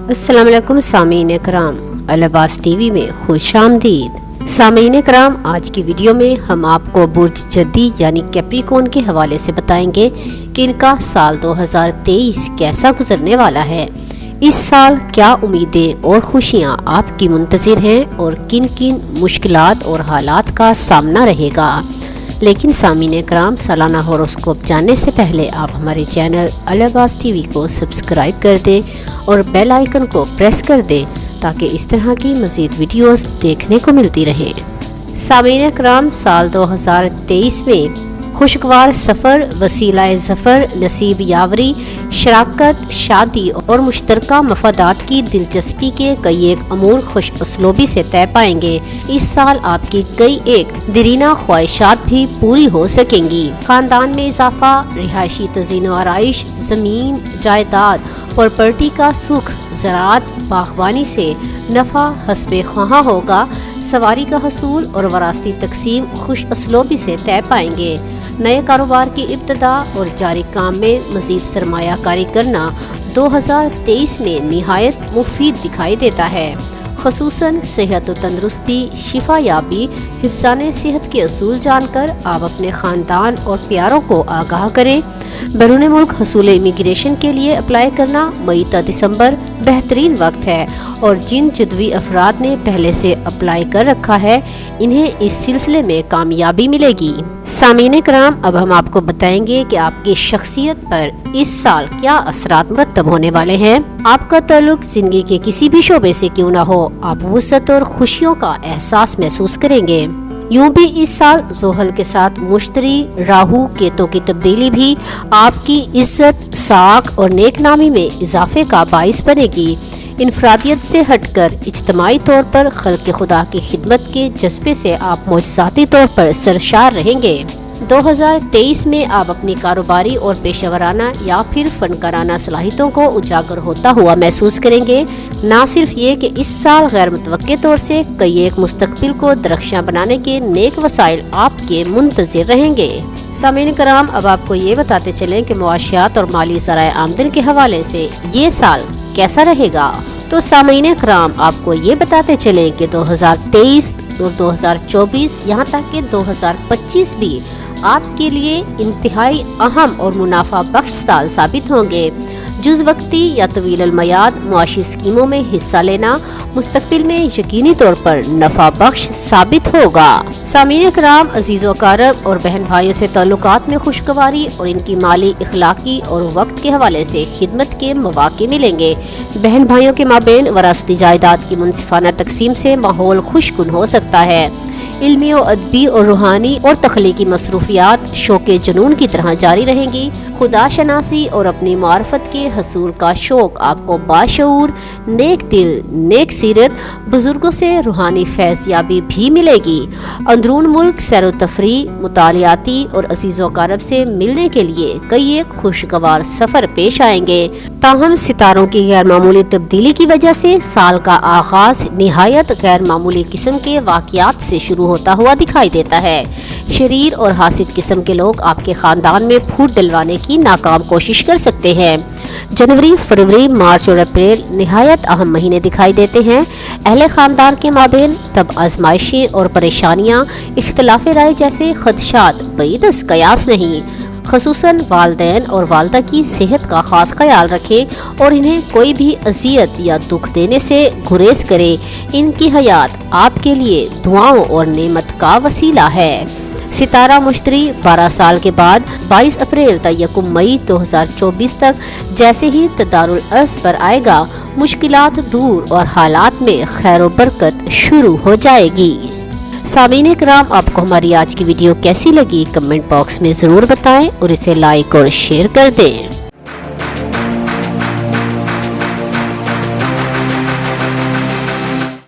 अस्सलाम वालेकुम सामीन कराम, अल-अब्बास टीवी में खुश आमदीद। सामीन कराम, आज की वीडियो में हम आपको बुर्ज जद्दी यानी कैप्रिकॉर्न के हवाले से बताएंगे कि इनका साल 2023 कैसा गुजरने वाला है। इस साल क्या उम्मीदें और खुशियां आपकी मुंतज़िर हैं और किन किन मुश्किलात और हालात का सामना रहेगा। लेकिन सामीन कराम, सालाना हॉरोस्कोप जानने से पहले आप हमारे चैनल अल-अब्बास टीवी को सब्सक्राइब कर दें और बेल आइकन को प्रेस कर दें ताकि इस तरह की मज़ीद वीडियोस देखने को मिलती रहें। सामीन कराम, साल 2023 में खुशगवार सफ़र, वसीला ज़फ़र, नसीब यावरी, शराकत, शादी और मुश्तरका मफादात की दिलचस्पी के कई एक अमूर खुश उसलूबी से तय पाएंगे। इस साल आपकी कई एक दिरीना ख्वाहिशात भी पूरी हो सकेंगी। खानदान में इजाफा, रिहायशी तज़ीन व आराइश, ज़मीन जायदाद, प्रॉपर्टी का सुख, ज़राअत, बागवानी से नफ़ा हस्बे ख्वाहा होगा। सवारी का हसूल और वरासती तकसीम खुश असलोबी से तय पाएंगे। नए कारोबार की इब्तदा और जारी काम में मज़ीद सरमायाकारी करना 2023 में निहायत मुफीद दिखाई देता है। ख़ुसूसन सेहत व तंदरुस्ती, शिफा याबी, हिफ्ज़ाने सेहत के असूल जानकर आप अपने ख़ानदान और प्यारों को आगाह करें। बैरून मुल्क हसूल इमिग्रेशन के लिए अप्लाई करना मई ता दिसंबर बेहतरीन वक्त है और जिन जदवी अफराद ने पहले से अप्लाई कर रखा है इन्हें इस सिलसिले में कामयाबी मिलेगी। सामीन कराम, अब हम आपको बताएंगे कि आपकी शख्सियत पर इस साल क्या असरात मुरत्तब होने वाले हैं। आपका ताल्लुक जिंदगी के किसी भी शोबे से क्यों ना हो, आप वुसअत और खुशियों का एहसास महसूस करेंगे। यूं भी इस साल जोहल के साथ मुश्तरी, राहु, केतु की तब्दीली भी आपकी इज्जत, साख और नेकनामी में इजाफे का बाइस बनेगी। इनफरादियत से हटकर इज्तमाई तौर पर खल्क़ खुदा की खिदमत के जज्बे से आप मोजज़ाती तौर पर सरशार रहेंगे। 2023 में आप अपनी कारोबारी और पेशेवराना या फिर फनकाराना सलाहियतों को उजागर होता हुआ महसूस करेंगे। ना सिर्फ ये कि इस साल गैर मुतवक्के तौर से कई एक मुस्तकबिल को दरख्शां बनाने के नेक वसाइल आपके मुंतज़िर रहेंगे। सामीन कराम, अब आपको ये बताते चलें कि मुआशियात और माली ज़राए आमदन के हवाले से ये साल कैसा रहेगा। तो सामीन कराम, आपको ये बताते चलें कि 2023 और 2024 यहाँ तक कि 2025 भी आपके लिए इंतहाई अहम और मुनाफा बख्श साल साबित होंगे। जुज़ वक्ती या तवील अलमयाद मुआशी स्कीमों में हिस्सा लेना मुस्तकबिल में यकीनी तौर पर नफा बख्श साबित होगा। सामीन कराम, अजीज़ो कारब और बहन भाइयों से ताल्लुकात में खुशगवारी और इनकी माली, इखलाकी और वक्त के हवाले से खिदमत के मौके मिलेंगे। बहन भाइयों के माबेन वरासती जायदाद की मुनसिफाना तकसीम से माहौल खुशकुन हो सकता है। इल्मी और अदबी और रूहानी और तख्लीकी मसरूफियात शौक़े जुनून की तरह जारी रहेंगी। खुदा शनासी और अपनी मार्फत के हसूल का शौक़ आपको बाशऊर, नेक दिल, नेक सीरत, बुजुर्गों से रूहानी फैज़याबी भी मिलेगी। अंदरून मुल्क सैर व तफरी, मुतालियाती और अजीज़ो कारब से मिलने के लिए कई एक खुशगवार सफ़र पेश आएंगे। ताहम सितारों की गैर मामूली तब्दीली की वजह से साल का आगाज निहायत गैर मामूली किस्म के वाक़यात से शुरू होता हुआ दिखाई देता है। शरीर और हासिद किस्म के लोग आपके खानदान में फूट डलवाने की नाकाम कोशिश कर सकते हैं। जनवरी, फरवरी, मार्च और अप्रैल निहायत अहम महीने दिखाई देते हैं। अहले खानदान के माबेन तब आजमाइशें और परेशानियां, इख्तिलाफ राय जैसे खदशात बईदस कयास नहीं। ख़ुसूसन वालदैन और वालदा की सेहत का ख़ास ख्याल रखें और इन्हें कोई भी अजियत या दुख देने से गुरेज करें। इनकी हयात आपके लिए दुआओं और नेमत का वसीला है। सितारा मुश्तरी 12 साल के बाद 22 अप्रैल तक 1 मई 2024 तक जैसे ही तदारुल अर्ज़ पर आएगा, मुश्किलात दूर और हालात में खैर व बरकत शुरू हो जाएगी। सामीन कराम, आपको हमारी आज की वीडियो कैसी लगी कमेंट बॉक्स में ज़रूर बताएं और इसे लाइक और शेयर कर दें।